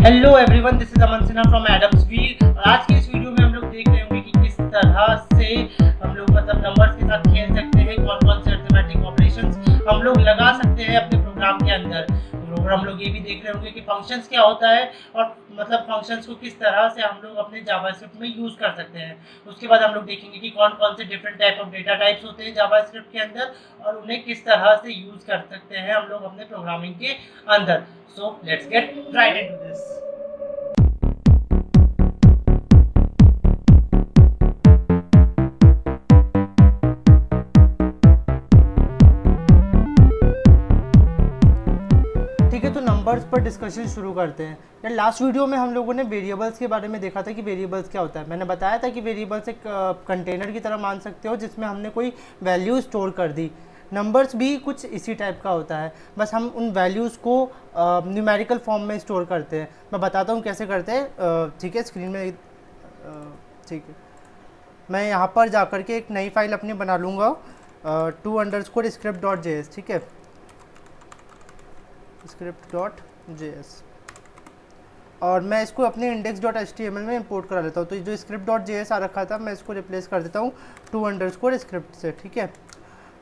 Hello everyone, this is Aman Sinha from Adam's wheel. और आज की इस वीडियो में हम लोग देख रहे होंगे कि किस तरह से हम लोग नंबर्स के साथ खेल सकते हैं, कौन कौन से अरिथमेटिक ऑपरेशंस हम लोग लगा सकते हैं अपने प्रोग्राम के अंदर। और हम लोग ये भी देख रहे होंगे कि फंक्शंस क्या होता है और फंक्शंस को किस तरह से हम लोग अपने जावास्क्रिप्ट में यूज़ कर सकते हैं। उसके बाद हम लोग देखेंगे कि कौन कौन से different type of data types होते हैं जावास्क्रिप्ट के अंदर और उन्हें किस तरह से यूज़ कर सकते हैं हम लोग अपने प्रोग्रामिंग के अंदर। So let's get right into this. ठीक है, तो नंबर्स पर डिस्कशन शुरू करते हैं। यार लास्ट वीडियो में हम लोगों ने वेरिएबल्स के बारे में देखा था कि वेरिएबल्स क्या होता है। मैंने बताया था कि वेरिएबल्स एक कंटेनर की तरह मान सकते हो जिसमें हमने कोई वैल्यू स्टोर कर दी। नंबर्स भी कुछ इसी टाइप का होता है, बस हम उन वैल्यूज़ को न्यूमेरिकल फॉर्म में स्टोर करते हैं। मैं बताता हूँ कैसे करते हैं। ठीक है, स्क्रीन में ठीक है, मैं यहाँ पर जा कर के एक नई फाइल अपनी बना लूँगा, to_script.js। ठीक है, script.js, और मैं इसको अपने index.html में इंपोर्ट करा लेता हूँ। तो जो script.js आ रखा था मैं इसको रिप्लेस कर देता हूँ to_script से। ठीक है,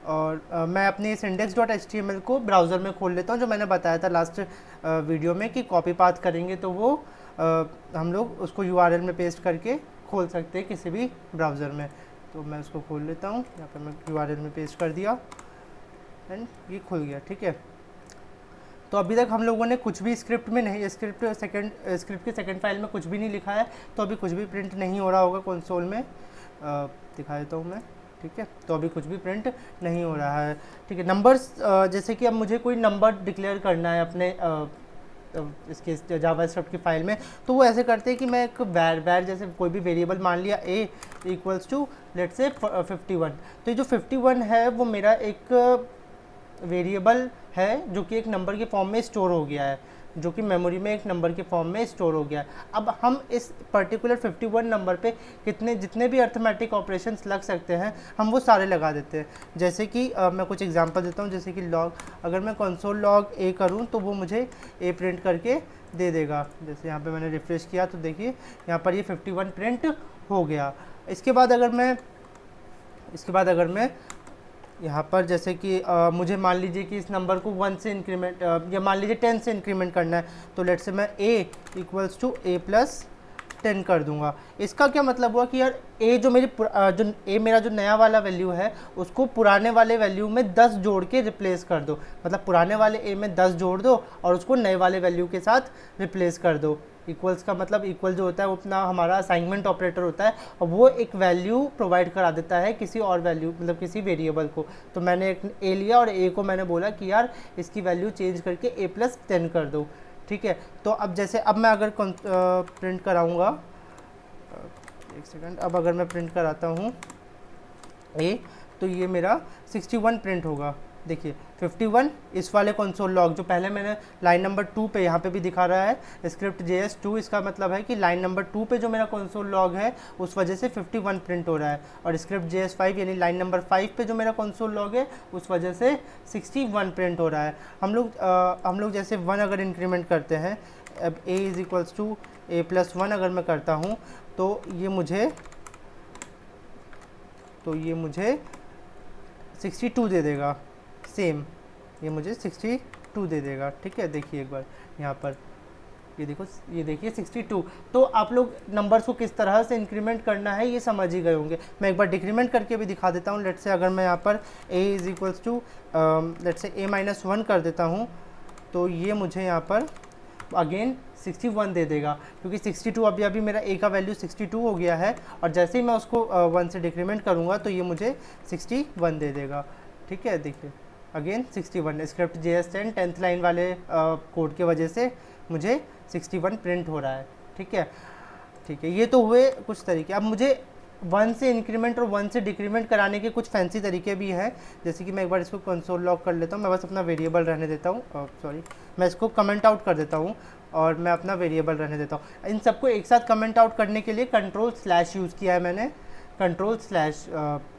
और मैं अपने इस index.html को ब्राउज़र में खोल लेता हूँ, जो मैंने बताया था लास्ट वीडियो में कि कॉपी पाथ करेंगे तो वो हम लोग उसको URL में पेस्ट करके खोल सकते हैं किसी भी ब्राउज़र में। तो मैं उसको खोल लेता हूँ, यहाँ पर मैं URL में पेस्ट कर दिया एंड ये खुल गया। ठीक है, तो अभी तक हम लोगों ने कुछ भी स्क्रिप्ट में नहीं, स्क्रिप्ट की सेकंड फाइल में कुछ भी नहीं लिखा है, तो अभी कुछ भी प्रिंट नहीं हो रहा होगा कंसोल में। दिखा देता हूँ मैं। ठीक है, तो अभी कुछ भी प्रिंट नहीं हो रहा है। ठीक है, नंबर्स जैसे कि अब मुझे कोई नंबर डिक्लेयर करना है अपने इसके जावास्क्रिप्ट की फाइल में, तो वो ऐसे करते हैं कि मैं एक वैर जैसे कोई भी वेरिएबल मान लिया a इक्वल्स टू लेट्स से 51। तो ये जो 51 है वो मेरा एक वेरिएबल है जो कि एक नंबर के फॉर्म में स्टोर हो गया है, जो कि मेमोरी में एक नंबर के फॉर्म में स्टोर हो गया है। अब हम इस पर्टिकुलर 51 नंबर पे जितने भी अर्थमेटिक ऑपरेशंस लग सकते हैं हम वो सारे लगा देते हैं। जैसे कि मैं कुछ एग्जांपल देता हूँ, जैसे कि लॉग, अगर मैं कंसोल लॉग a करूँ तो वो मुझे a प्रिंट करके दे देगा। जैसे यहाँ पर मैंने रिफ्रेश किया तो देखिए यहाँ पर ये 51 प्रिंट हो गया। इसके बाद अगर मैं यहाँ पर जैसे कि मुझे मान लीजिए कि इस नंबर को 1 से इंक्रीमेंट या मान लीजिए 10 से इंक्रीमेंट करना है, तो लेट से मैं a इक्वल्स टू a+10 कर दूंगा। इसका क्या मतलब हुआ कि यार a जो मेरा जो नया वाला वैल्यू है उसको पुराने वाले वैल्यू में 10 जोड़ के रिप्लेस कर दो। मतलब पुराने वाले a में 10 जोड़ दो और उसको नए वाले वैल्यू के साथ रिप्लेस कर दो। इक्वल्स का मतलब इक्वल जो होता है वो अपना हमारा असाइनमेंट ऑपरेटर होता है और वो एक वैल्यू प्रोवाइड करा देता है किसी और वैल्यू, मतलब किसी वेरिएबल को। तो मैंने एक a लिया और a को मैंने बोला कि यार इसकी वैल्यू चेंज करके a+10 कर दो। ठीक है, तो अब जैसे अब मैं अगर प्रिंट कराऊँगा, एक सेकंड, अब अगर मैं प्रिंट कराता हूँ a, तो ये मेरा 61 प्रिंट होगा। देखिए 51 इस वाले कंसोल लॉग जो पहले मैंने लाइन नंबर 2 पे, यहाँ पे भी दिखा रहा है स्क्रिप्ट JS2, इसका मतलब है कि लाइन नंबर 2 पे जो मेरा कंसोल लॉग है उस वजह से 51 प्रिंट हो रहा है, और स्क्रिप्ट JS5 यानी लाइन नंबर 5 पे जो मेरा कंसोल लॉग है उस वजह से 61 प्रिंट हो रहा है। हम लोग जैसे 1 अगर इंक्रीमेंट करते हैं, अब a is equals to a+1 अगर मैं करता हूँ तो ये मुझे 62 दे देगा। सेम ये मुझे 62 दे देगा। ठीक है, देखिए एक बार यहाँ पर ये देखिए 62। तो आप लोग नंबर्स को किस तरह से इंक्रीमेंट करना है ये समझ ही गए होंगे। मैं एक बार डिक्रीमेंट करके भी दिखा देता हूँ। लेट्स से अगर मैं यहाँ पर a is equals to let's say a-1 कर देता हूँ तो ये मुझे यहाँ पर अगेन 61 दे देगा, क्योंकि 62 अभी मेरा a का वैल्यू 62 हो गया है, और जैसे ही मैं उसको 1 से डिक्रीमेंट करूँगा तो ये मुझे 61 दे देगा। ठीक है, देखिए again 61, script JS10 10th line वाले कोड के वजह से मुझे 61 प्रिंट हो रहा है। ठीक है, ये तो हुए कुछ तरीके। अब मुझे 1 से इंक्रीमेंट और 1 से डिक्रीमेंट कराने के कुछ फैंसी तरीके भी हैं। जैसे कि मैं एक बार इसको कंसोल लॉग कर लेता हूँ, मैं बस अपना वेरिएबल रहने देता हूँ, सॉरी मैं इसको कमेंट आउट कर देता हूँ और मैं अपना वेरिएबल रहने देता हूँ। इन सबको एक साथ कमेंट आउट करने के लिए कंट्रोल/ यूज़ किया है मैंने, कंट्रोल/।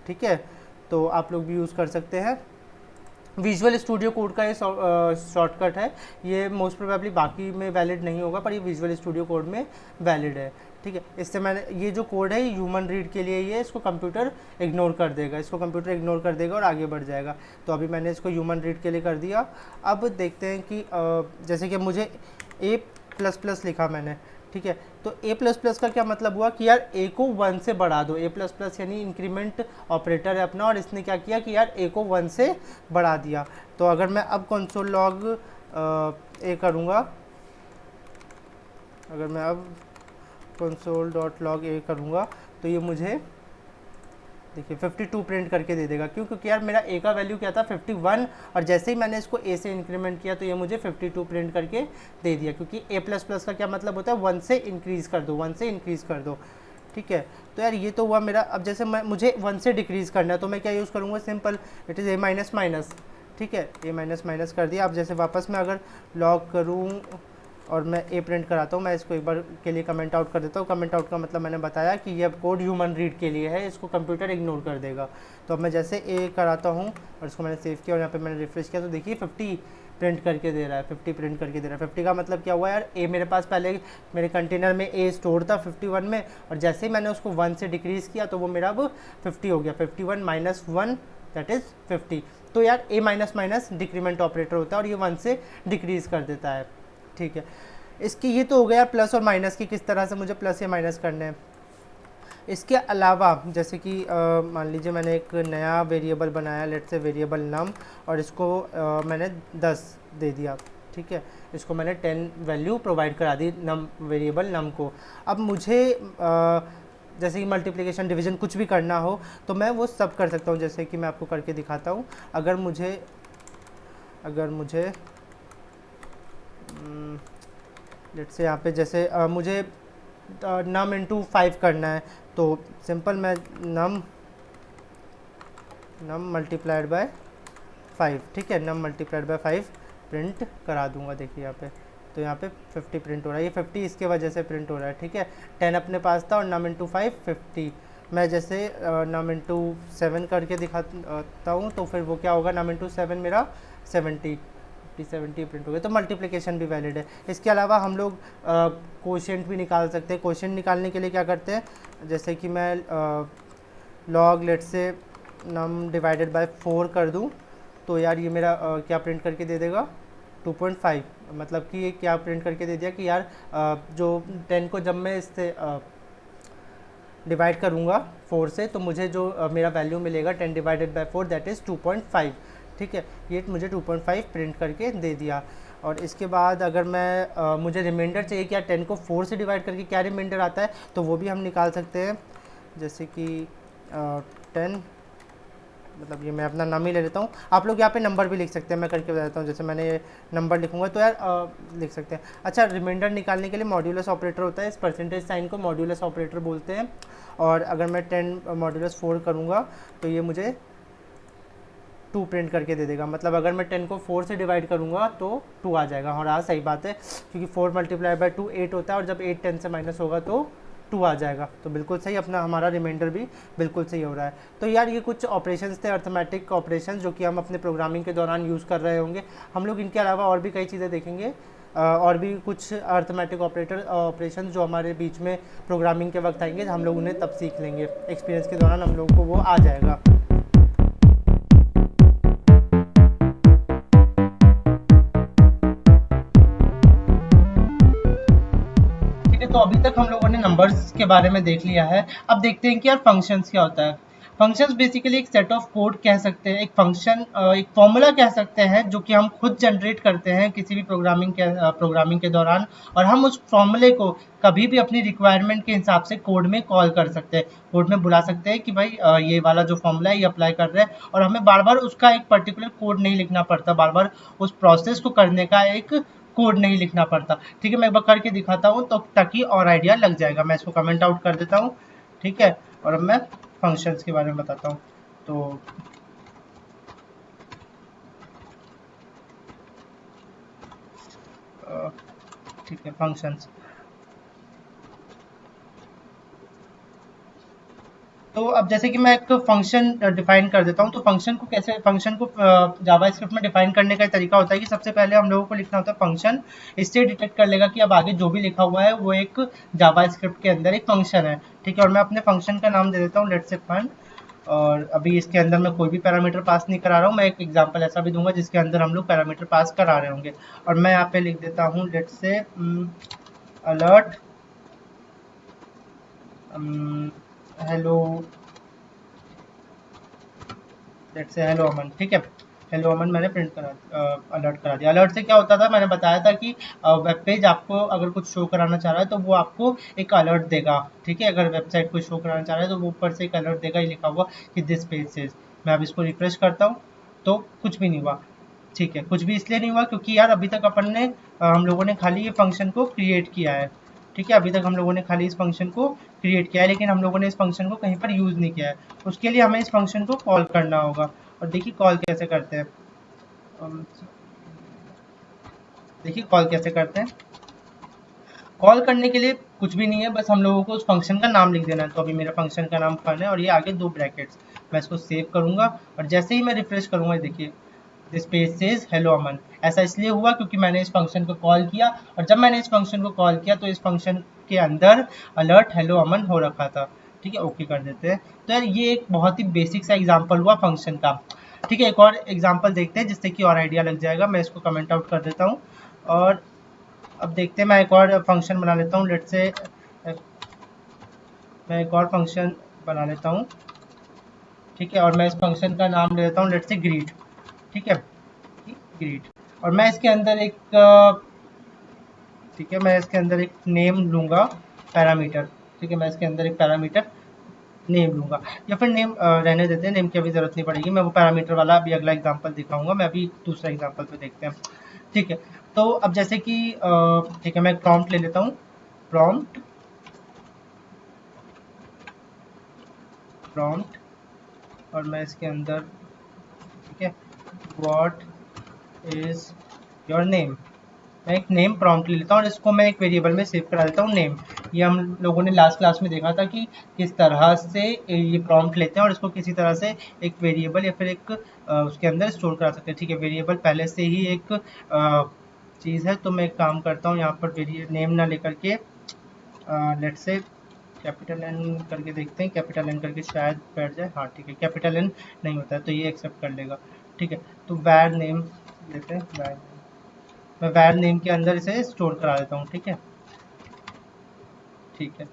ठीक है, तो आप लोग भी यूज़ कर सकते हैं। विजुअल स्टूडियो कोड का ये शॉर्टकट है, ये मोस्ट प्रोबेबली बाकी में वैलिड नहीं होगा, पर ये विजुअल स्टूडियो कोड में वैलिड है। ठीक है, इससे मैंने ये जो कोड है ह्यूमन रीड के लिए, ये इसको कंप्यूटर इग्नोर कर देगा, इसको कंप्यूटर इग्नोर कर देगा और आगे बढ़ जाएगा। तो अभी मैंने इसको ह्यूमन रीड के लिए कर दिया। अब देखते हैं कि जैसे कि मुझे A++ लिखा मैंने, ठीक है, तो A++ का क्या मतलब हुआ कि यार A को 1 से बढ़ा दो। A++ यानी इंक्रीमेंट ऑपरेटर है अपना, और इसने क्या किया कि यार A को 1 से बढ़ा दिया। तो अगर मैं अब कंसोल लॉग A करूँगा, अगर मैं अब console.log A करूँगा तो ये मुझे देखिए 52 प्रिंट करके दे देगा। क्यों? क्योंकि यार मेरा A का वैल्यू क्या था 51, और जैसे ही मैंने इसको A से इंक्रीमेंट किया तो ये मुझे 52 प्रिंट करके दे दिया। क्योंकि A++ का क्या मतलब होता है, 1 से इंक्रीज़ कर दो, 1 से इंक्रीज़ कर दो। ठीक है, तो यार ये तो हुआ मेरा। अब जैसे मुझे 1 से डिक्रीज़ करना है तो मैं क्या यूज़ करूँगा, सिंपल, इट इज़ A-। ठीक है, A-, कर दिया। अब जैसे वापस मैं अगर लॉग करूँ और मैं A प्रिंट कराता हूँ, मैं इसको एक बार के लिए कमेंट आउट कर देता हूँ। कमेंट आउट का मतलब मैंने बताया कि ये कोड ह्यूमन रीड के लिए है, इसको कंप्यूटर इग्नोर कर देगा। तो अब मैं जैसे A कराता हूँ और इसको मैंने सेव किया और यहाँ पे मैंने रिफ्रेश किया तो देखिए 50 प्रिंट करके दे रहा है, 50 प्रिंट करके दे रहा है। 50 का मतलब क्या हुआ यार, A मेरे पास पहले मेरे कंटेनर में A स्टोर था 51 में, और जैसे ही मैंने उसको 1 से डिक्रीज़ किया तो वो मेरा अब 50 हो गया। 51 - 1 दैट इज़ 50। तो यार A-, डिक्रीमेंट ऑपरेटर होता है और ये 1 से डिक्रीज़ कर देता है। ठीक है, इसकी ये तो हो गया प्लस और माइनस की, किस तरह से मुझे प्लस या माइनस करने हैं। इसके अलावा जैसे कि मान लीजिए मैंने एक नया वेरिएबल बनाया, लेट से वेरिएबल नम, और इसको मैंने 10 दे दिया। ठीक है, इसको मैंने 10 वैल्यू प्रोवाइड करा दी नम वेरिएबल नम को। अब मुझे जैसे कि मल्टीप्लिकेशन, डिवीजन कुछ भी करना हो तो मैं वो सब कर सकता हूँ। जैसे कि मैं आपको करके दिखाता हूँ। अगर मुझे लेट से यहाँ पे जैसे मुझे नम इंटू 5 करना है तो सिंपल मैं नम मल्टीप्लाइड बाय 5, ठीक है, नम मल्टीप्लाइड बाय 5 प्रिंट करा दूंगा। देखिए यहाँ पे, तो यहाँ पे 50 प्रिंट हो रहा है, ये 50 इसके वजह से प्रिंट हो रहा है। ठीक है, 10 अपने पास था और नम इंटू 5 50। मैं जैसे नम इंटू 7 करके दिखाता हूँ तो फिर वो क्या होगा, नम इंटू 7 मेरा 70 70 प्रिंट हो गया। तो मल्टीप्लिकेशन भी वैलिड है। इसके अलावा हम लोग कोशेंट भी निकाल सकते हैं। कोशेंट निकालने के लिए क्या करते हैं, जैसे कि मैं लॉग लेट से नम डिवाइडेड बाय 4 कर दूं तो यार ये मेरा क्या प्रिंट करके दे देगा, 2.5। मतलब कि ये क्या प्रिंट करके दे दिया कि यार जो 10 को जब मैं इससे डिवाइड करूँगा 4 से तो मुझे जो मेरा वैल्यू मिलेगा 10 डिवाइडेड बाय 4 दैट इज़ 2.5। ठीक है, ये मुझे 2.5 प्रिंट करके दे दिया। और इसके बाद अगर मैं मुझे रिमाइंडर चाहिए कि यार 10 को 4 से डिवाइड करके क्या रिमाइंडर आता है, तो वो भी हम निकाल सकते हैं। जैसे कि 10, मतलब ये मैं अपना नाम ही ले लेता हूँ। आप लोग यहाँ पे नंबर भी लिख सकते हैं, मैं करके बता देता हूँ। जैसे मैंने नंबर लिखूँगा तो यार लिख सकते हैं। अच्छा, रिमाइंडर निकालने के लिए मॉड्यूलस ऑपरेटर होता है, इस परसेंटेज साइन को मॉड्यूलस ऑपरेटर बोलते हैं। और अगर मैं 10 मॉड्यूलस 4 करूँगा तो ये मुझे 2 प्रिंट करके दे देगा। मतलब अगर मैं 10 को 4 से डिवाइड करूँगा तो 2 आ जाएगा। और हाँ, सही बात है, क्योंकि 4 मल्टीप्लाई बाय 2 8 होता है, और जब 8 10 से माइनस होगा तो 2 आ जाएगा। तो बिल्कुल सही, अपना हमारा रिमाइंडर भी बिल्कुल सही हो रहा है। तो यार ये कुछ ऑपरेशंस थे, अर्थमेटिक ऑपरेशंस, जो कि हम अपने प्रोग्रामिंग के दौरान यूज़ कर रहे होंगे। हम लोग इनके अलावा और भी कई चीज़ें देखेंगे, और भी कुछ अर्थमेटिक ऑपरेशन जो हमारे बीच में प्रोग्रामिंग के वक्त आएंगे, हम लोग उन्हें तब सीख लेंगे। एक्सपीरियंस के दौरान हम लोग को वो आ जाएगा। तो अभी तक हम लोगों ने नंबर्स के बारे में देख लिया है। अब देखते हैं कि यार फंक्शंस क्या होता है। फंक्शंस बेसिकली एक सेट ऑफ कोड कह सकते हैं, एक फंक्शन, एक फॉर्मूला कह सकते हैं, जो कि हम खुद जनरेट करते हैं किसी भी प्रोग्रामिंग के दौरान, और हम उस फॉर्मूले को कभी भी अपनी रिक्वायरमेंट के हिसाब से कोड में कॉल कर सकते हैं, कोड में बुला सकते हैं कि भाई ये वाला जो फॉर्मूला है ये अप्लाई कर रहे हैं, और हमें बार बार उसका एक पर्टिकुलर कोड नहीं लिखना पड़ता, बार बार उस प्रोसेस को करने का एक कोड नहीं लिखना पड़ता। ठीक है, मैं एक बार करके दिखाता हूँ तो ताकि और आइडिया लग जाएगा। मैं इसको कमेंट आउट कर देता हूँ। ठीक है, और अब मैं फंक्शंस के बारे में बताता हूँ। तो ठीक है, फंक्शंस, तो अब जैसे कि मैं एक फंक्शन डिफाइन कर देता हूँ, तो फंक्शन को जावास्क्रिप्ट में डिफाइन करने का तरीका होता है कि सबसे पहले हम लोगों को लिखना होता है फंक्शन। इससे डिटेक्ट कर लेगा कि अब आगे जो भी लिखा हुआ है वो एक जावास्क्रिप्ट के अंदर एक फंक्शन है, ठीक है। और मैं अपने फंक्शन का नाम दे देता हूँ लेट्स से फन। और अभी इसके अंदर मैं कोई भी पैरामीटर पास नहीं करा रहा हूँ, मैं एक एग्जांपल ऐसा भी दूंगा जिसके अंदर हम लोग पैरामीटर पास करा रहे होंगे। और मैं यहाँ पे लिख देता हूँ let's say alert hello, let's say hello Aman, ठीक है। हेलो अमन मैंने प्रिंट करा, अलर्ट करा दिया। अलर्ट से क्या होता था, मैंने बताया था कि वेब पेज आपको अगर कुछ शो कराना चाह रहा है तो वो आपको एक अलर्ट देगा, ठीक है। अगर वेबसाइट को शो कराना चाह रहा है तो वो ऊपर से एक अलर्ट देगा, ये लिखा हुआ कि दिस पेज सेज। मैं अब इसको रिफ्रेश करता हूँ तो कुछ भी नहीं हुआ, ठीक है। कुछ भी इसलिए नहीं हुआ क्योंकि यार अभी तक अपन ने हम लोगों ने खाली ये फंक्शन को क्रिएट किया है, ठीक है। अभी तक हम लोगों ने खाली इस फंक्शन को क्रिएट किया है, लेकिन हम लोगों ने इस फंक्शन को कहीं पर यूज़ नहीं किया है। उसके लिए हमें इस फंक्शन को कॉल करना होगा। और देखिए कॉल कैसे करते हैं, अम, देखिए कॉल कैसे करते हैं। कॉल करने के लिए कुछ भी नहीं है, बस हम लोगों को उस फंक्शन का नाम लिख देना है। तो अभी मेरा फंक्शन का नाम फन है और ये आगे दो ब्रैकेट्स, मैं इसको सेव करूंगा। और जैसे ही मैं रिफ्रेश करूंगा देखिए दिस पेज सेज हेलो अमन। ऐसा इसलिए हुआ क्योंकि मैंने इस फंक्शन को कॉल किया, और जब मैंने इस फंक्शन को कॉल किया तो इस फंक्शन के अंदर अलर्ट हेलो अमन हो रखा था, ठीक है। ओके कर देते हैं। तो यार ये एक बहुत ही बेसिक सा एग्जांपल हुआ फंक्शन का, ठीक है। एक और एग्जांपल देखते हैं जिससे कि और आइडिया लग जाएगा। मैं इसको कमेंट आउट कर देता हूँ और अब देखते हैं। मैं एक और फंक्शन बना लेता हूँ, लेट से मैं एक और फंक्शन बना लेता हूँ, ठीक है। और मैं इस फंक्शन का नाम ले लेता हूँ लेट से ग्रीट, ठीक है, ग्रीट। और मैं इसके अंदर एक ठीक है, मैं इसके अंदर एक नेम लूँगा पैरामीटर, ठीक है। मैं इसके अंदर एक पैरामीटर नेम लूँगा, या फिर नेम रहने देते हैं, नेम की अभी ज़रूरत नहीं पड़ेगी। मैं वो पैरामीटर वाला अभी अगला एग्जांपल दिखाऊंगा। मैं अभी दूसरा एग्जांपल पे देखते हैं, ठीक है। तो अब जैसे कि ठीक है, मैं एक प्रॉम्प्ट ले लेता हूँ, प्रॉम्प्ट प्रॉम्प्ट और मैं इसके अंदर, ठीक है, व्हाट इज़ योर नेम। मैं एक नेम प्रॉम्प्ट ले लेता हूँ और इसको मैं एक वेरिएबल में सेव करा देता हूँ नेम। ये हम लोगों ने लास्ट क्लास में देखा था कि किस तरह से ये प्रॉम्प्ट लेते हैं और इसको किसी तरह से एक वेरिएबल या फिर एक उसके अंदर स्टोर करा सकते हैं, ठीक है। वेरिएबल पहले से ही एक चीज़ है, तो मैं एक काम करता हूँ यहाँ पर नेम ना लेकर के लेट से कैपिटल एन करके देखते हैं। कैपिटल एन करके शायद बैठ जाए, हाँ ठीक है। कैपिटल एन नहीं होता है तो ये एक्सेप्ट कर लेगा, ठीक है। तो वैर नेम लेते हैं, वैर मैं वैर नेम के अंदर इसे स्टोर करा देता हूँ, ठीक है, ठीक है।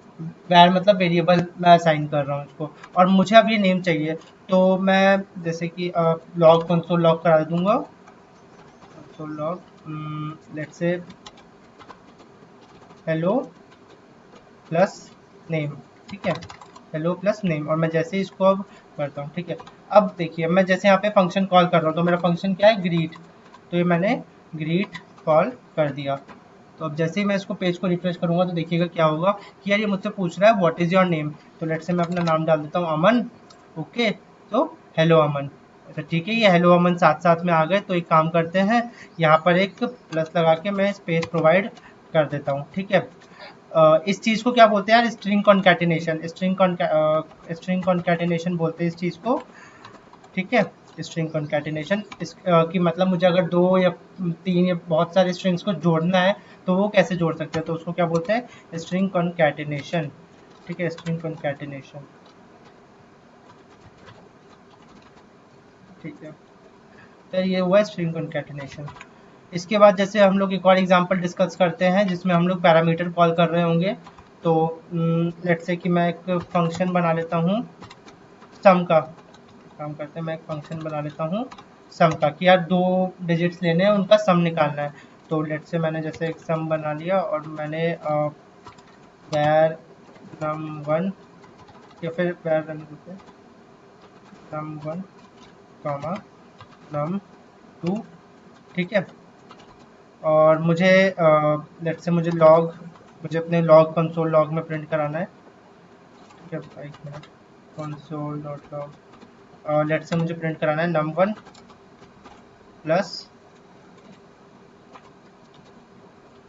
वैर मतलब वेरिएबल मैं असाइन कर रहा हूँ इसको, और मुझे अब ये नेम चाहिए। तो मैं जैसे कि लॉग कंसोल लॉग करा दूंगा, console log let's say hello plus name, ठीक है, हेलो प्लस नेम। और मैं जैसे ही इसको अब करता हूँ, ठीक है। अब देखिए मैं जैसे यहाँ पे फंक्शन कॉल कर रहा हूँ, तो मेरा फंक्शन क्या है, ग्रीट। तो ये मैंने ग्रीट कॉल कर दिया। तो अब जैसे ही मैं इसको पेज को रिफ्रेश करूंगा तो देखिएगा क्या होगा कि यार ये मुझसे पूछ रहा है व्हाट इज़ योर नेम। तो लेट से मैं अपना नाम डाल देता हूँ अमन, ओके। तो हेलो अमन, अच्छा ठीक है, ये हेलो अमन साथ साथ में आ गए। तो एक काम करते हैं, यहाँ पर एक प्लस लगा के मैं स्पेस प्रोवाइड कर देता हूँ, ठीक है। इस चीज़ को क्या बोलते हैं यार, स्ट्रिंग कॉन्कैटिनेशन, स्ट्रिंग कॉन्कैटिनेशन बोलते हैं इस चीज़ को, ठीक है। स्ट्रिंग कॉन्कैटिनेशन इस की मतलब मुझे अगर दो या तीन या बहुत सारे स्ट्रिंग्स को जोड़ना है तो वो कैसे जोड़ सकते हैं, तो उसको क्या बोलते हैं, स्ट्रिंग कॉन्कैटिनेशन, ठीक है, स्ट्रिंग कॉन्कैटिनेशन, ठीक है। तो ये हुआ स्ट्रिंग कॉन्कैटिनेशन। इसके बाद जैसे हम लोग एक और एग्जांपल डिस्कस करते हैं जिसमें हम लोग पैरामीटर कॉल कर रहे होंगे। तो लेट्स से कि मैं एक फंक्शन बना लेता हूँ सम का, काम करते हैं, मैं एक फंक्शन बना लेता हूँ सम का, कि यार दो डिजिट्स लेने हैं उनका सम निकालना है। तो लेट से मैंने जैसे एक सम बना लिया और मैंने वैर नम वन या फिर वैर रन करते हैं num one comma num two, ठीक है। और मुझे लेट से मुझे अपने लॉग कंसोल लॉग में प्रिंट कराना है, ठीक है। एक minute, console dot log let say मुझे प्रिंट कराना है num one plus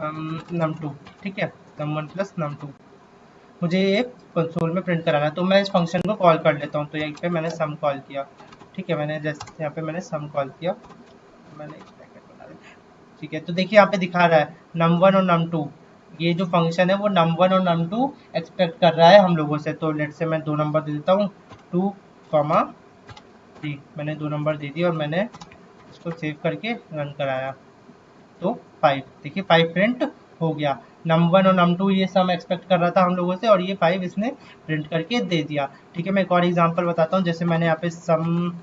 num two, ठीक है, num one plus num two. मुझे ये कंसोल में प्रिंट कराना है, तो मैं इस फंक्शन को कॉल कर लेता हूँ। तो यहाँ पे मैंने सम कॉल किया, ठीक है, मैंने जैसे यहाँ पे मैंने सम कॉल किया, मैंने एक ब्रैकेट बना दिया, ठीक है। तो देखिए यहाँ पे दिखा रहा है num1 और num2, ये जो फंक्शन है वो num1 और num2 एक्सपेक्ट कर रहा है हम लोगों से। तो लेट से मैं 2 नंबर दे देता हूँ, 2, 3, मैंने 2 नंबर दे दिए और मैंने इसको सेव करके रन कराया। तो 5, देखिए 5 प्रिंट हो गया। num1 और num2 ये सम एक्सपेक्ट कर रहा था हम लोगों से, और ये 5 इसने प्रिंट करके दे दिया, ठीक है। मैं एक और एग्जांपल बताता हूँ, जैसे मैंने यहाँ पे सम,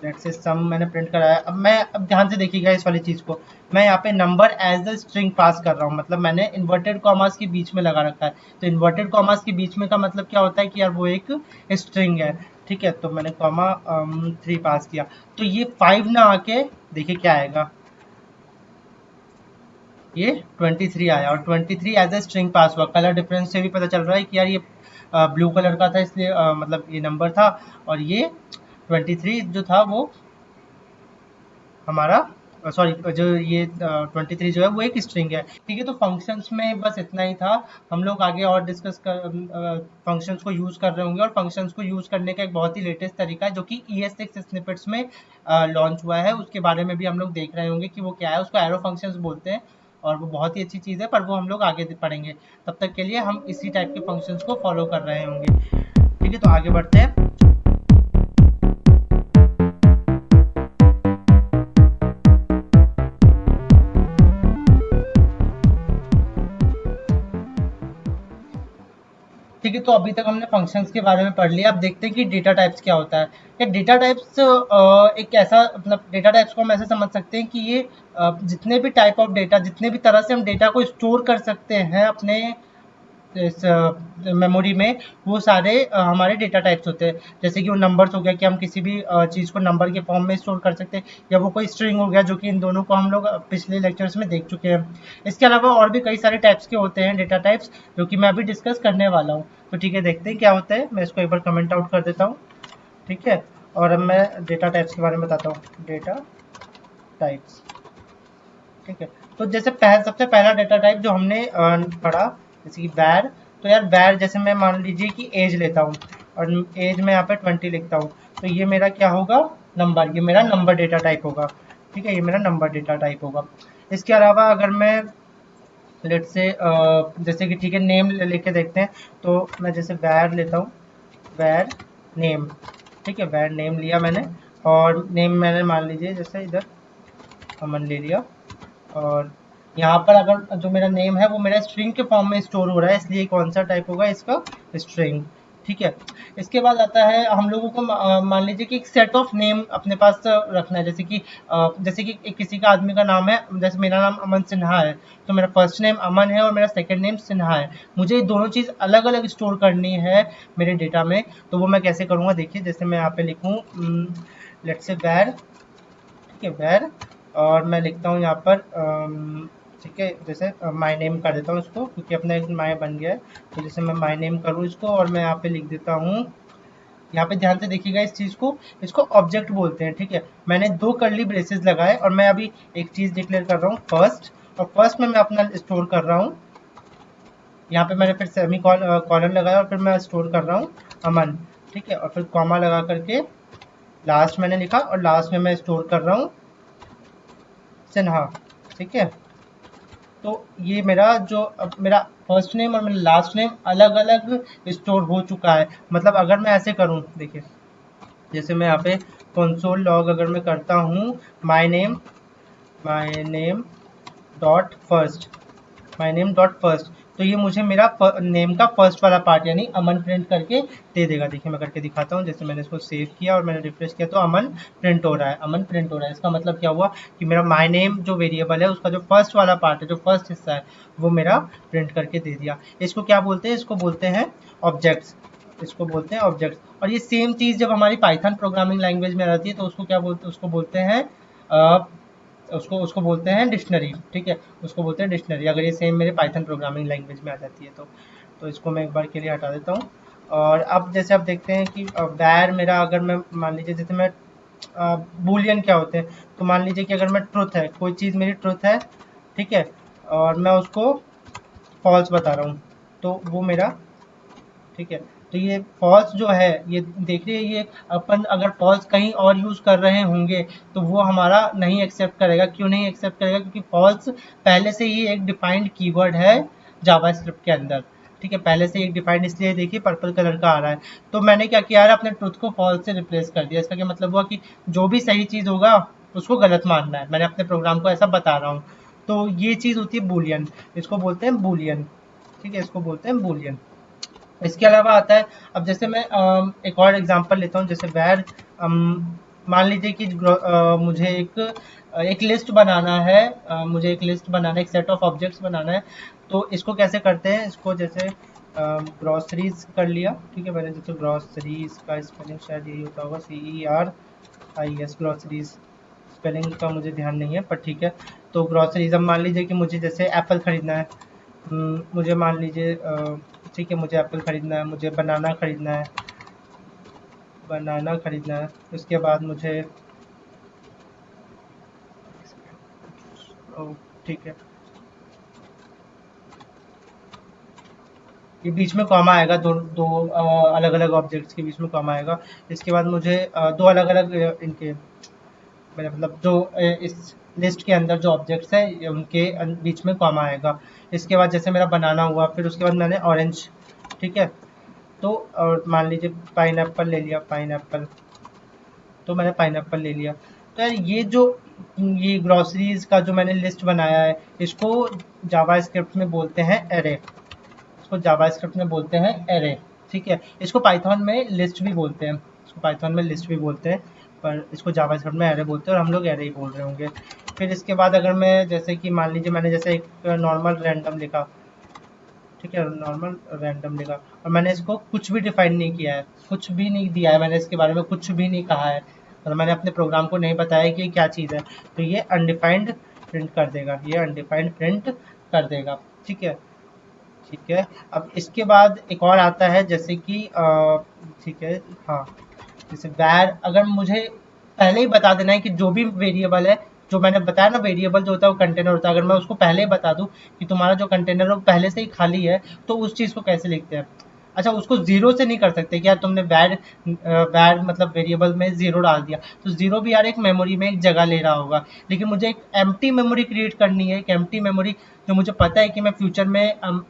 लेट्स से सम मैंने प्रिंट कराया। अब ध्यान से देखिएगा इस वाली चीज़ को, मैं यहाँ पे number as a string pass कर रहा हूँ, मतलब मैंने इन्वर्टेड कॉमास के बीच में लगा रखा है। तो इन्वर्टेड कॉमास के बीच में का मतलब क्या होता है कि यार वो एक स्ट्रिंग है, ठीक है। तो मैंने कॉमा 3 पास किया, तो ये 5 ना आके देखिए क्या आएगा, ये 23 आया, और 23 एज अ स्ट्रिंग पास हुआ। कलर डिफरेंस से भी पता चल रहा है कि यार ये ब्लू कलर का था, इसलिए मतलब ये नंबर था, और ये 23 जो था वो हमारा, सॉरी, जो ये 23 जो है वो एक स्ट्रिंग है, ठीक है। तो फंक्शंस में बस इतना ही था। हम लोग आगे और डिस्कस कर फंक्शंस को यूज़ कर रहे होंगे, और फंक्शंस को यूज़ करने का एक बहुत ही लेटेस्ट तरीका है जो कि ES6 स्निपेट्स में लॉन्च हुआ है, उसके बारे में भी हम लोग देख रहे होंगे कि वो क्या है। उसको एरो फंक्शंस बोलते हैं, और वो बहुत ही अच्छी चीज़ है, पर वो हम लोग आगे पढ़ेंगे। तब तक के लिए हम इसी टाइप के फंक्शंस को फॉलो कर रहे होंगे, ठीक है। तो आगे बढ़ते हैं। ठीक है, तो अभी तक हमने फंक्शंस के बारे में पढ़ लिया। अब देखते हैं कि डेटा टाइप्स क्या होता है। या डेटा टाइप्स एक ऐसा, मतलब डेटा टाइप्स को हम ऐसे समझ सकते हैं कि ये जितने भी टाइप ऑफ डेटा, जितने भी तरह से हम डेटा को स्टोर कर सकते हैं अपने इस मेमोरी में, वो सारे हमारे डेटा टाइप्स होते हैं। जैसे कि वो नंबर्स हो गया कि हम किसी भी चीज़ को नंबर के फॉर्म में स्टोर कर सकते हैं, या वो कोई स्ट्रिंग हो गया, जो कि इन दोनों को हम लोग पिछले लेक्चर्स में देख चुके हैं। इसके अलावा और भी कई सारे टाइप्स के होते हैं डेटा टाइप्स, जो कि मैं अभी डिस्कस करने वाला हूँ। तो ठीक है, देखते हैं क्या होता है। मैं इसको एक बार कमेंट आउट कर देता हूँ, ठीक है। और अब मैं डेटा टाइप्स के बारे में बताता हूँ, डेटा टाइप्स, ठीक है। तो जैसे सबसे पहला डेटा टाइप जो हमने पढ़ा, जैसे कि वैर। तो यार वैर, जैसे मैं मान लीजिए कि एज लेता हूँ, और एज में यहाँ पे 20 लिखता हूँ, तो ये मेरा क्या होगा, नंबर, ये मेरा नंबर डेटा टाइप होगा, ठीक है, ये मेरा नंबर डेटा टाइप होगा। इसके अलावा अगर मैं लेट से जैसे कि ठीक है नेम लेके देखते हैं, तो मैं जैसे वैर लेता हूँ, वैर नेम, ठीक है, वैर नेम लिया मैंने, और नेम मैंने मान लीजिए जैसे इधर अमन ले लिया, और यहाँ पर अगर जो मेरा नेम है वो मेरा स्ट्रिंग के फॉर्म में स्टोर हो रहा है, इसलिए कौन सा टाइप होगा इसका, स्ट्रिंग, ठीक है। इसके बाद आता है हम लोगों को मान लीजिए कि एक सेट ऑफ नेम अपने पास रखना है, जैसे कि किसी का आदमी का नाम है, जैसे मेरा नाम अमन सिन्हा है, तो मेरा फर्स्ट नेम अमन है और मेरा सेकंड नेम सिन्हा है। मुझे ये दोनों चीज़ अलग अलग स्टोर करनी है मेरे डेटा में, तो वो मैं कैसे करूँगा, देखिए जैसे मैं यहाँ पे लिखूँ, लेट्स से वैर, ठीक है, वैर, और मैं लिखता हूँ यहाँ पर ठीक है, जैसे माय नेम कर देता हूँ इसको, क्योंकि अपना एक माय बन गया है। तो जैसे मैं माय नेम करूँ इसको, और मैं यहाँ पे लिख देता हूँ, यहाँ पे ध्यान से देखिएगा इस चीज़ को, इसको ऑब्जेक्ट बोलते हैं, ठीक है। मैंने 2 कर्ली ब्रेसेस लगाए, और मैं अभी एक चीज़ डिक्लेयर कर रहा हूँ फर्स्ट, और फर्स्ट में मैं अपना स्टोर कर रहा हूँ, यहाँ पे मैंने फिर सेमी कॉलन लगाया, और फिर मैं स्टोर कर रहा हूँ अमन, ठीक है, और फिर कॉमा लगा करके लास्ट मैंने लिखा, और लास्ट में मैं स्टोर कर रहा हूँ सिन्हा, ठीक है। तो ये मेरा जो अब मेरा फर्स्ट नेम और मेरा लास्ट नेम अलग अलग स्टोर हो चुका है। मतलब अगर मैं ऐसे करूँ, देखिए जैसे मैं यहाँ पे कंसोल लॉग अगर मैं करता हूँ, my name dot first, my name dot first, तो ये मुझे मेरा नेम का फर्स्ट वाला पार्ट यानी अमन प्रिंट करके दे देगा। देखिए मैं करके दिखाता हूँ, जैसे मैंने इसको सेव किया और मैंने रिफ्रेश किया, तो अमन प्रिंट हो रहा है, अमन प्रिंट हो रहा है। इसका मतलब क्या हुआ कि मेरा माय नेम जो वेरिएबल है उसका जो फर्स्ट वाला पार्ट है, जो फर्स्ट हिस्सा है, वो मेरा प्रिंट करके दे दिया। इसको क्या बोलते हैं, इसको बोलते हैं ऑब्जेक्ट्स, इसको बोलते हैं ऑब्जेक्ट्स। और ये सेम चीज़ जब हमारी पाइथन प्रोग्रामिंग लैंग्वेज में रहती है, तो उसको क्या बोलते हैं, उसको उसको बोलते हैं डिक्शनरी, ठीक है, उसको बोलते हैं डिक्शनरी, अगर ये सेम मेरे पाइथन प्रोग्रामिंग लैंग्वेज में आ जाती है तो इसको मैं एक बार के लिए हटा देता हूँ। और अब जैसे आप देखते हैं कि वैर मेरा, अगर मैं मान लीजिए जैसे मैं बूलियन क्या होते हैं, तो मान लीजिए कि अगर मैं ट्रुथ है, कोई चीज़ मेरी ट्रुथ है, ठीक है, और मैं उसको फॉल्स बता रहा हूँ, तो वो मेरा ठीक है। तो ये फॉल्स जो है, ये देख रही है, ये अपन अगर फॉल्स कहीं और यूज़ कर रहे होंगे तो वो हमारा नहीं एक्सेप्ट करेगा। क्यों नहीं एक्सेप्ट करेगा? क्योंकि फॉल्स पहले से ही एक डिफाइंड कीवर्ड है जावास्क्रिप्ट के अंदर, ठीक है। पहले से एक डिफाइंड, इसलिए देखिए पर्पल कलर का आ रहा है। तो मैंने क्या किया है, अपने ट्रुथ को फॉल्स से रिप्लेस कर दिया। इसका क्या मतलब हुआ कि जो भी सही चीज़ होगा उसको गलत मानना है। मैंने अपने प्रोग्राम को ऐसा बता रहा हूँ। तो ये चीज़ होती है बूलियन, इसको बोलते हैं बूलियन, ठीक है, इसको बोलते हैं बूलियन। इसके अलावा आता है, अब जैसे मैं एक और एग्जांपल लेता हूँ, जैसे वेर मान लीजिए कि मुझे एक लिस्ट बनाना है, मुझे एक लिस्ट बनाना है, एक सेट ऑफ ऑब्जेक्ट्स बनाना है। तो इसको कैसे करते हैं, इसको जैसे ग्रॉसरीज कर लिया, ठीक है। मैंने जैसे ग्रॉसरीज का स्पेलिंग शायद यही होता होगा, CERIS, ग्रॉसरीज। स्पेलिंग का मुझे ध्यान नहीं है, पर ठीक है। तो ग्रॉसरीज, अब मान लीजिए कि मुझे जैसे एप्पल खरीदना है, मुझे मान लीजिए ठीक है, मुझे एप्पल खरीदना है, मुझे बनाना खरीदना है, उसके बाद मुझे ठीक है, ये बीच में कॉमा आएगा, दो दो अलग अलग ऑब्जेक्ट्स के बीच में कॉमा आएगा। इसके बाद मुझे दो अलग अलग इनके, मतलब जो इस लिस्ट के अंदर जो ऑब्जेक्ट्स हैं उनके बीच में कॉमा आएगा। इसके बाद जैसे मेरा बनाना हुआ, फिर उसके बाद मैंने ऑरेंज, ठीक है। तो और मान लीजिए पाइनएप्पल ले लिया, पाइनएप्पल, तो मैंने पाइनएप्पल ले लिया। तो यार ये ग्रॉसरीज का जो मैंने लिस्ट बनाया है, इसको जावास्क्रिप्ट में बोलते हैं एरे, इसको जावास्क्रिप्ट में बोलते हैं एरे, ठीक है। इसको पाइथन में लिस्ट भी बोलते हैं, पर इसको जावास्क्रिप्ट में एरे बोलते हैं, और हम लोग एरे ही बोल रहे होंगे। फिर इसके बाद अगर मैं जैसे कि मान लीजिए मैंने जैसे एक नॉर्मल रैंडम लिखा, ठीक है, नॉर्मल रैंडम लिखा, और मैंने इसको कुछ भी डिफाइन नहीं किया है, कुछ भी नहीं दिया है, मैंने इसके बारे में कुछ भी नहीं कहा है, और मैंने अपने प्रोग्राम को नहीं बताया कि ये क्या चीज़ है, तो ये अनडिफाइंड प्रिंट कर देगा, ये अनडिफाइंड प्रिंट कर देगा, ठीक है। ठीक है, अब इसके बाद एक और आता है, जैसे कि ठीक है, हाँ, जैसे वैर, अगर मुझे पहले ही बता देना है कि जो भी वेरिएबल है, जो मैंने बताया ना, वेरिएबल जो होता है वो कंटेनर होता है, अगर मैं उसको पहले ही बता दूं कि तुम्हारा जो कंटेनर है वो पहले से ही खाली है, तो उस चीज़ को कैसे लिखते हैं? अच्छा, उसको जीरो से नहीं कर सकते कि यार तुमने वैर मतलब वेरिएबल में जीरो डाल दिया, तो जीरो भी यार एक मेमोरी में एक जगह ले रहा होगा। लेकिन मुझे एक एम्प्टी मेमोरी क्रिएट करनी है, एक एम्प्टी मेमोरी, जो मुझे पता है कि मैं फ्यूचर में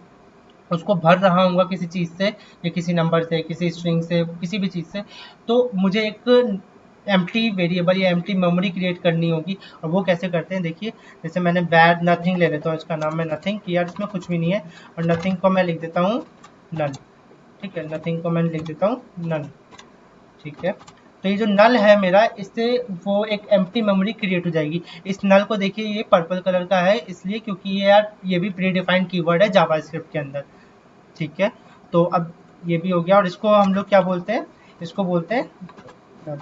उसको भर रहा हूँ किसी चीज़ से, या किसी नंबर से, किसी स्ट्रिंग से, किसी भी चीज़ से। तो मुझे एक एम्प्टी वेरिएबल या एम्प्टी मेमोरी क्रिएट करनी होगी, और वो कैसे करते हैं देखिए। जैसे मैंने बैड नथिंग ले लेता हूँ, इसका नाम है नथिंग, कि यार इसमें कुछ भी नहीं है, और नथिंग को मैं लिख देता हूँ नल, ठीक है, नथिंग को मैं लिख देता हूँ नल, ठीक है। तो ये जो नल है मेरा, इससे वो एक एम्प्टी मेमोरी क्रिएट हो जाएगी। इस नल को देखिए, ये पर्पल कलर का है इसलिए क्योंकि ये यार ये भी प्री डिफाइंड कीवर्ड है जावास्क्रिप्ट के अंदर, ठीक है। तो अब ये भी हो गया, और इसको हम लोग क्या बोलते हैं, इसको बोलते हैं,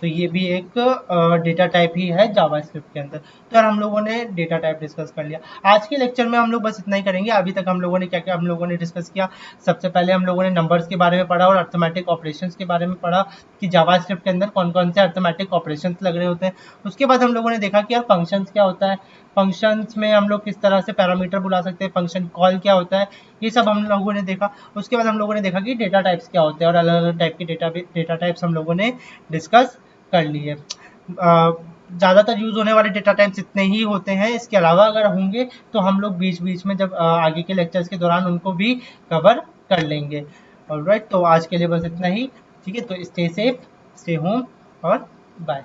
तो ये भी एक डेटा टाइप ही है जावास्क्रिप्ट के अंदर। तो यार हम लोगों ने डेटा टाइप डिस्कस कर लिया। आज के लेक्चर में हम लोग बस इतना ही करेंगे। अभी तक हम लोगों ने क्या क्या हम लोगों ने डिस्कस किया। सबसे पहले हम लोगों ने नंबर्स के बारे में पढ़ा और अर्थमेटिक ऑपरेशंस के बारे में पढ़ा, कि जावास्क्रिप्ट के अंदर कौन कौन से अर्थमेटिक ऑपरेशंस लग रहे होते हैं। उसके बाद हम लोगों ने देखा कि यार फंक्शंस क्या होता है, फंक्शंस में हम लोग किस तरह से पैरामीटर बुला सकते हैं, फंक्शन कॉल क्या होता है, ये सब हम लोगों ने देखा। उसके बाद हम लोगों ने देखा कि डेटा टाइप्स क्या होते हैं, और अलग अलग टाइप के डेटा टाइप्स हम लोगों ने डिस्कस कर लिए। ज़्यादातर यूज़ होने वाले डेटा टाइप्स इतने ही होते हैं। इसके अलावा अगर होंगे तो हम लोग बीच बीच में जब आगे के लेक्चर्स के दौरान उनको भी कवर कर लेंगे। ऑलराइट, तो आज के लिए बस इतना ही, ठीक है। तो स्टे सेफ, स्टे होम, और बाय।